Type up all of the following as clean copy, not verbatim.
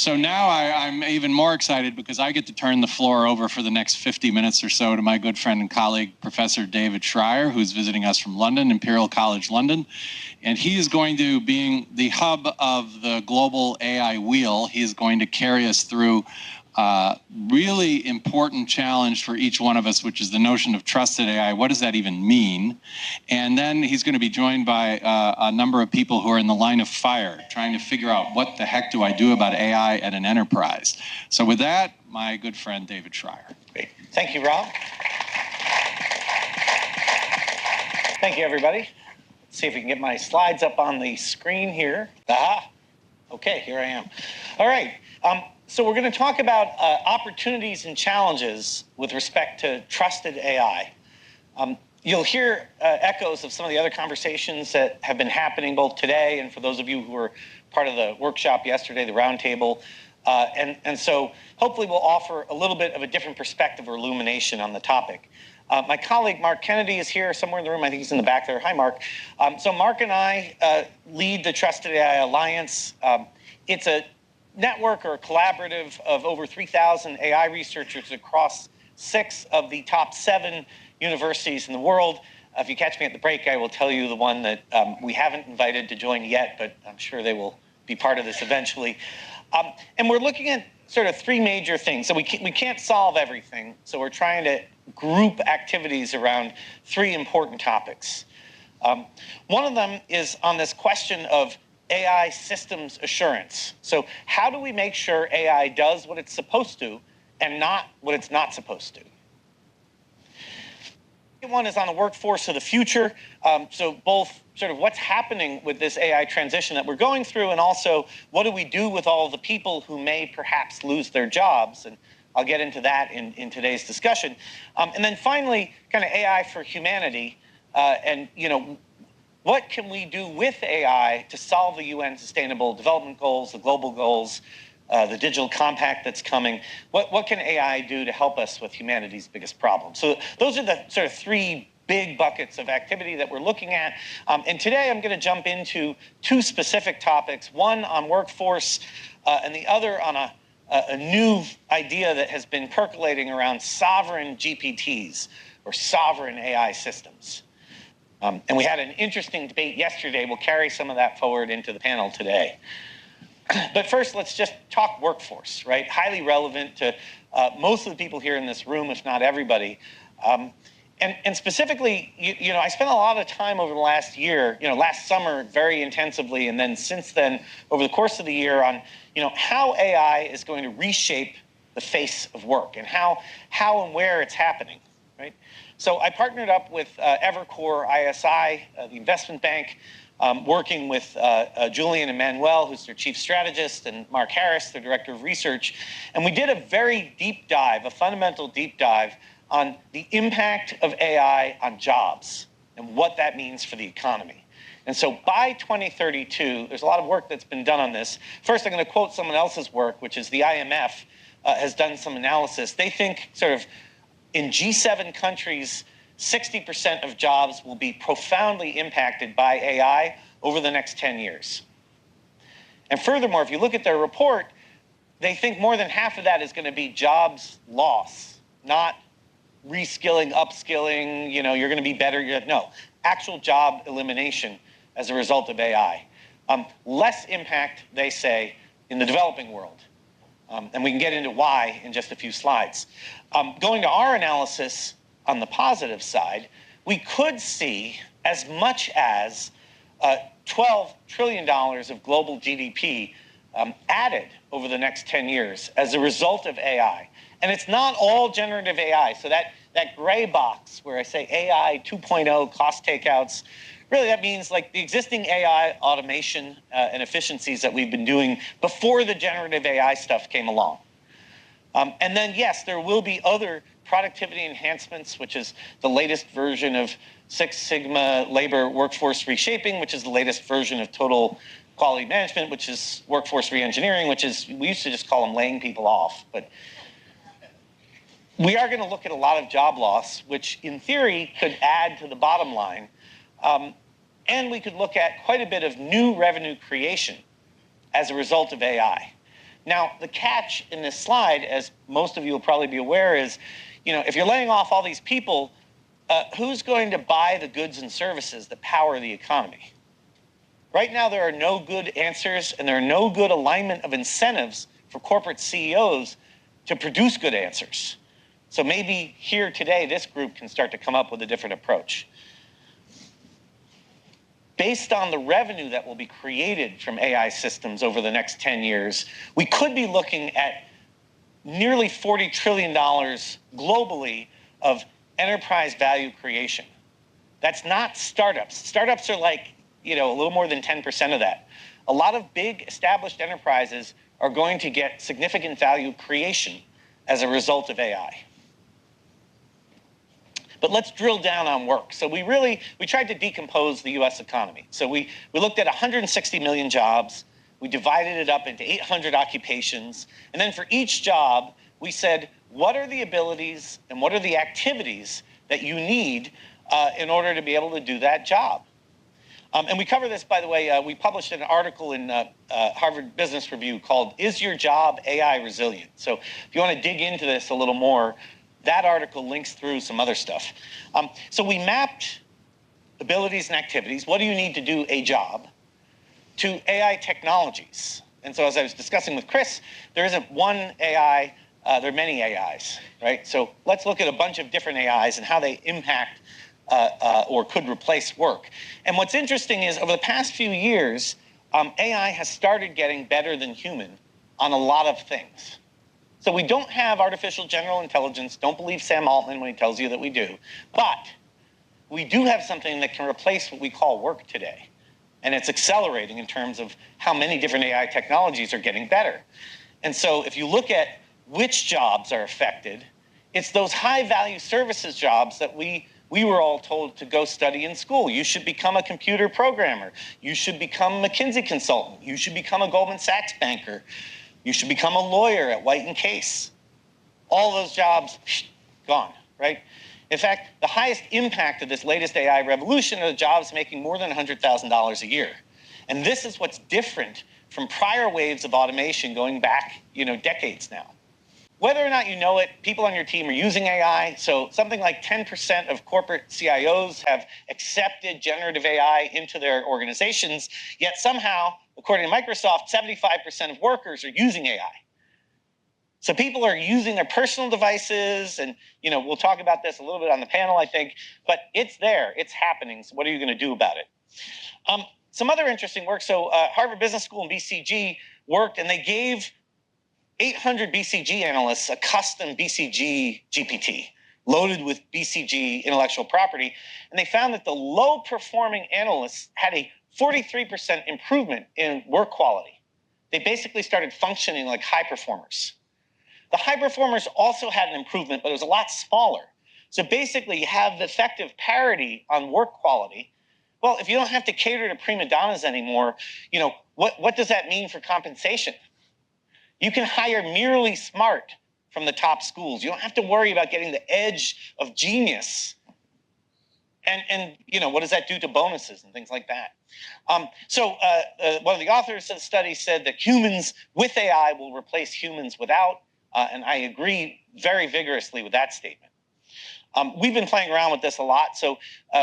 So now I'm even more excited because I get to turn the floor over for the next 50 minutes or so to my good friend and colleague, Professor David Shrier, who's visiting us from London, Imperial College London. And he is going to, being the hub of the global AI wheel, he is going to carry us through really important challenge for each one of us, which is the notion of trusted AI. What does that even mean? And then he's going to be joined by a number of people who are in the line of fire, trying to figure out what the heck do I do about AI at an enterprise. So with that, my good friend, David Shrier. Great. Thank you, Rob. Thank you, everybody. Let's see if we can get my slides up on the screen here. Aha. Okay, here I am. All right. So we're going to talk about opportunities and challenges with respect to trusted AI. You'll hear echoes of some of the other conversations that have been happening both today and for those of you who were part of the workshop yesterday, the roundtable. And so hopefully we'll offer a little bit of a different perspective or illumination on the topic. My colleague Mark Kennedy is here somewhere in the room. I think he's in the back there. Hi, Mark. So Mark and I lead the Trusted AI Alliance. It's a network or a collaborative of over 3,000 AI researchers across 6 of the top 7 universities in the world. If you catch me at the break, I will tell you the one that we haven't invited to join yet, but I'm sure they will be part of this eventually. And we're looking at sort of 3 major things. So we can't solve everything, so we're trying to group activities around 3 important topics. One of them is on this question of AI systems assurance. So how do we make sure AI does what it's supposed to and not what it's not supposed to? The second one is on the workforce of the future. So both sort of what's happening with this AI transition that we're going through, and also what do we do with all the people who may perhaps lose their jobs? And I'll get into that in today's discussion. And then finally, kind of AI for humanity, and what can we do with AI to solve the UN Sustainable Development Goals, the global goals, the digital compact that's coming? What can AI do to help us with humanity's biggest problem? So those are the sort of 3 big buckets of activity that we're looking at. And today I'm going to jump into 2 specific topics, one on workforce and the other on a new idea that has been percolating around sovereign GPTs or sovereign AI systems. And we had an interesting debate yesterday. We'll carry some of that forward into the panel today. But first, let's just talk workforce, right? Highly relevant to most of the people here in this room, if not everybody. And specifically, I spent a lot of time over the last year, last summer very intensively, and then since then, over the course of the year on, how AI is going to reshape the face of work and how and where it's happening, right? So I partnered up with Evercore ISI, the investment bank, working with Julian and Manuel, who's their chief strategist, and Mark Harris, their director of research. And we did a very deep dive, a fundamental deep dive on the impact of AI on jobs and what that means for the economy. And so by 2032, there's a lot of work that's been done on this. First, I'm going to quote someone else's work, which is the IMF has done some analysis. They think sort of in G7 countries, 60% of jobs will be profoundly impacted by AI over the next 10 years. And furthermore, if you look at their report, they think more than half of that is going to be jobs loss, not reskilling, upskilling, you're going to be better. No, actual job elimination as a result of AI. Less impact, they say, in the developing world. And we can get into why in just a few slides. Going to our analysis on the positive side, we could see as much as $12 trillion of global GDP added over the next 10 years as a result of AI. And it's not all generative AI. So that gray box where I say AI 2.0 cost takeouts, really that means like the existing AI automation and efficiencies that we've been doing before the generative AI stuff came along. And then, yes, there will be other productivity enhancements, which is the latest version of Six Sigma labor workforce reshaping, which is the latest version of total quality management, which is workforce reengineering, which is, we used to just call them laying people off. But we are going to look at a lot of job loss, which in theory could add to the bottom line. And we could look at quite a bit of new revenue creation as a result of AI. Now, the catch in this slide, as most of you will probably be aware, is, if you're laying off all these people, who's going to buy the goods and services that power the economy? Right now, there are no good answers, and there are no good alignment of incentives for corporate CEOs to produce good answers. So maybe here today, this group can start to come up with a different approach. Based on the revenue that will be created from AI systems over the next 10 years, we could be looking at nearly $40 trillion globally of enterprise value creation. That's not startups. Startups are like, a little more than 10% of that. A lot of big established enterprises are going to get significant value creation as a result of AI. But let's drill down on work. So we tried to decompose the US economy. So we looked at 160 million jobs. We divided it up into 800 occupations. And then for each job, we said, what are the abilities and what are the activities that you need in order to be able to do that job? And we cover this, by the way, we published an article in Harvard Business Review called, Is Your Job AI Resilient? So if you want to dig into this a little more, that article links through some other stuff. So we mapped abilities and activities, what do you need to do a job, to AI technologies. And so as I was discussing with Chris, there isn't one AI, there are many AIs, right? So let's look at a bunch of different AIs and how they impact or could replace work. And what's interesting is over the past few years, AI has started getting better than human on a lot of things. So we don't have artificial general intelligence. Don't believe Sam Altman when he tells you that we do. But we do have something that can replace what we call work today. And it's accelerating in terms of how many different AI technologies are getting better. And so if you look at which jobs are affected, it's those high-value services jobs that we were all told to go study in school. You should become a computer programmer. You should become a McKinsey consultant. You should become a Goldman Sachs banker. You should become a lawyer at White & Case. All those jobs, gone, right? In fact, the highest impact of this latest AI revolution are the jobs making more than $100,000 a year. And this is what's different from prior waves of automation going back, decades now. Whether or not you know it, people on your team are using AI. So something like 10% of corporate CIOs have accepted generative AI into their organizations, yet somehow, according to Microsoft, 75% of workers are using AI. So people are using their personal devices, and we'll talk about this a little bit on the panel, I think, but it's there, it's happening. So what are you going to do about it? Some other interesting work. So Harvard Business School and BCG worked, and they gave 800 BCG analysts a custom BCG GPT loaded with BCG intellectual property, and they found that the low-performing analysts had a 43% improvement in work quality. They basically started functioning like high performers. The high performers also had an improvement, but it was a lot smaller. So basically, you have effective parity on work quality. Well, if you don't have to cater to prima donnas anymore, what does that mean for compensation? You can hire merely smart from the top schools. You don't have to worry about getting the edge of genius. And what does that do to bonuses and things like that? So one of the authors of the study said that humans with AI will replace humans without, and I agree very vigorously with that statement. We've been playing around with this a lot. So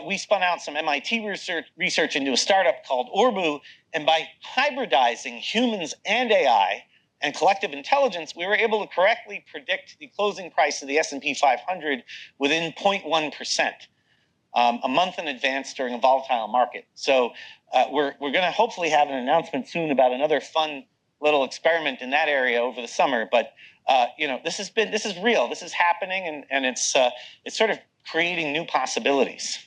we spun out some MIT research into a startup called Orbu, and by hybridizing humans and AI and collective intelligence, we were able to correctly predict the closing price of the S&P 500 within 0.1%, a month in advance during a volatile market. So we're going to hopefully have an announcement soon about another fun little experiment in that area over the summer. But this is real. This is happening, and it's sort of creating new possibilities.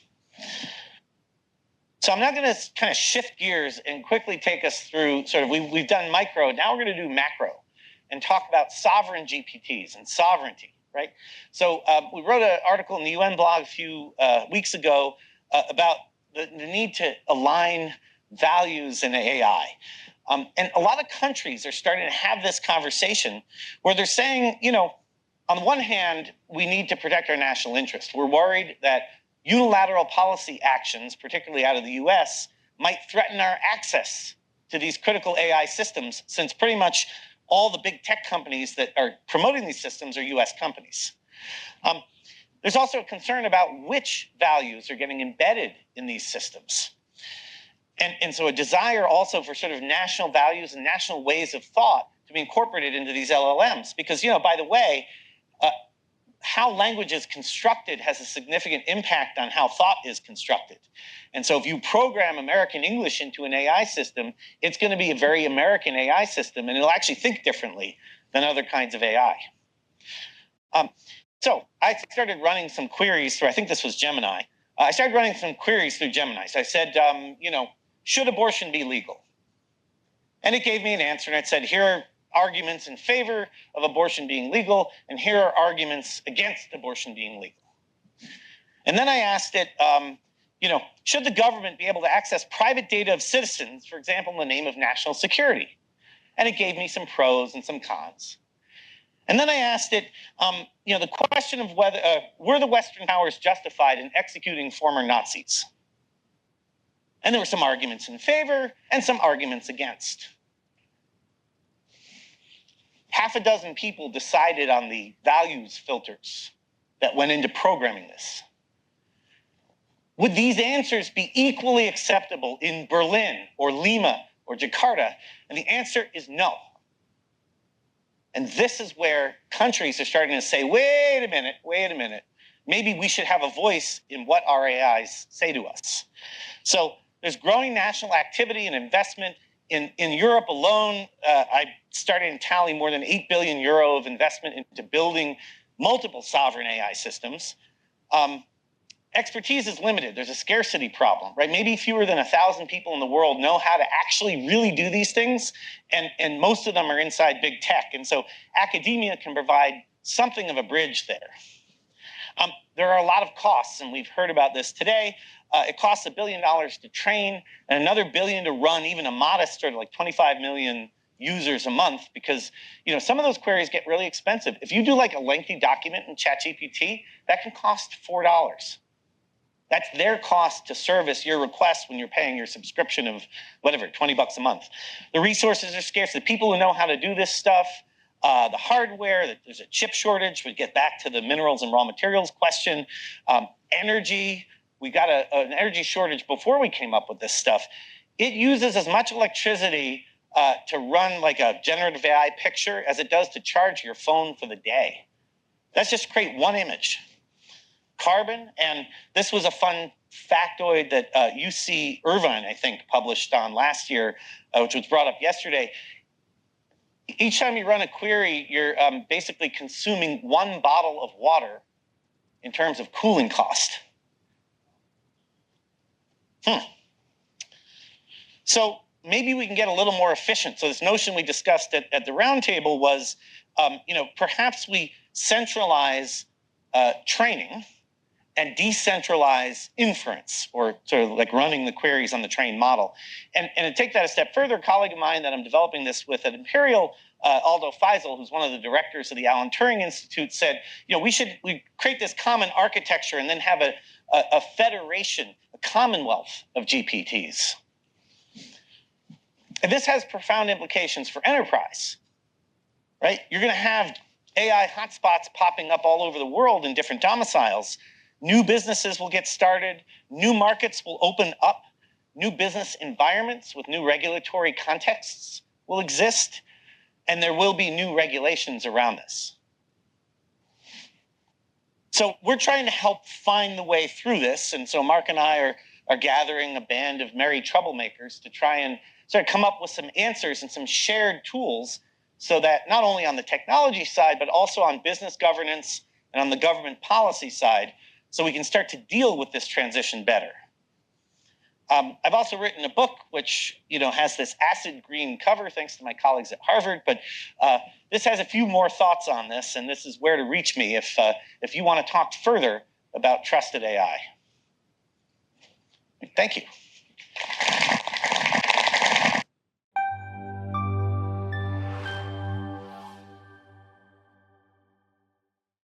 So I'm now going to kind of shift gears and quickly take us through we've done micro. Now we're going to do macro and talk about sovereign GPTs and sovereignty, right? So we wrote an article in the UN blog a few weeks ago about the need to align values in AI. And a lot of countries are starting to have this conversation where they're saying, on the one hand, we need to protect our national interest. We're worried that unilateral policy actions, particularly out of the US, might threaten our access to these critical AI systems, since pretty much all the big tech companies that are promoting these systems are US companies. There's also a concern about which values are getting embedded in these systems. And so a desire also for sort of national values and national ways of thought to be incorporated into these LLMs. Because, by the way, how language is constructed has a significant impact on how thought is constructed. And so if you program American English into an AI system, it's going to be a very American AI system, and it'll actually think differently than other kinds of AI. So I started running some queries through, I think this was Gemini. I started running some queries through Gemini. So I said, should abortion be legal? And it gave me an answer, and it said, here are arguments in favor of abortion being legal, and here are arguments against abortion being legal. And then I asked it, should the government be able to access private data of citizens, for example, in the name of national security? And it gave me some pros and some cons. And then I asked it, the question of whether were the Western powers justified in executing former Nazis? And there were some arguments in favor and some arguments against. Half a dozen people decided on the values filters that went into programming this. Would these answers be equally acceptable in Berlin or Lima or Jakarta? And the answer is no. And this is where countries are starting to say, wait a minute. Maybe we should have a voice in what our AIs say to us. So there's growing national activity and investment. In Europe alone, I started to tally more than 8 billion euro of investment into building multiple sovereign AI systems. Expertise is limited. There's a scarcity problem, right? Maybe fewer than 1,000 people in the world know how to actually really do these things, and most of them are inside big tech. And so academia can provide something of a bridge there. There are a lot of costs, and we've heard about this today. It costs $1 billion to train and another $1 billion to run even a modest sort of like 25 million users a month, because some of those queries get really expensive. If you do like a lengthy document in ChatGPT, that can cost $4. That's their cost to service your request when you're paying your subscription of whatever, 20 bucks a month. The resources are scarce. The people who know how to do this stuff, the hardware, there's a chip shortage. We get back to the minerals and raw materials question. Energy, we got an energy shortage before we came up with this stuff. It uses as much electricity to run like a generative AI picture as it does to charge your phone for the day. Let's just create one image. Carbon, and this was a fun factoid that UC Irvine, I think, published on last year, which was brought up yesterday. Each time you run a query, you're basically consuming 1 bottle of water in terms of cooling cost. So maybe we can get a little more efficient. So this notion we discussed at the roundtable was, perhaps we centralize training and decentralize inference, or sort of like running the queries on the trained model. And to take that a step further, a colleague of mine that I'm developing this with at Imperial, Aldo Faisal, who's one of the directors of the Alan Turing Institute, said, we create this common architecture and then have a federation, a commonwealth of GPTs. And this has profound implications for enterprise, right? You're going to have AI hotspots popping up all over the world in different domiciles. New businesses will get started. New markets will open up. New business environments with new regulatory contexts will exist. And there will be new regulations around this. So we're trying to help find the way through this. And so Mark and I are gathering a band of merry troublemakers to try and sort of come up with some answers and some shared tools, so that not only on the technology side, but also on business governance and on the government policy side, so we can start to deal with this transition better. I've also written a book which has this acid green cover, thanks to my colleagues at Harvard. But this has a few more thoughts on this, and this is where to reach me if you want to talk further about trusted AI. Thank you.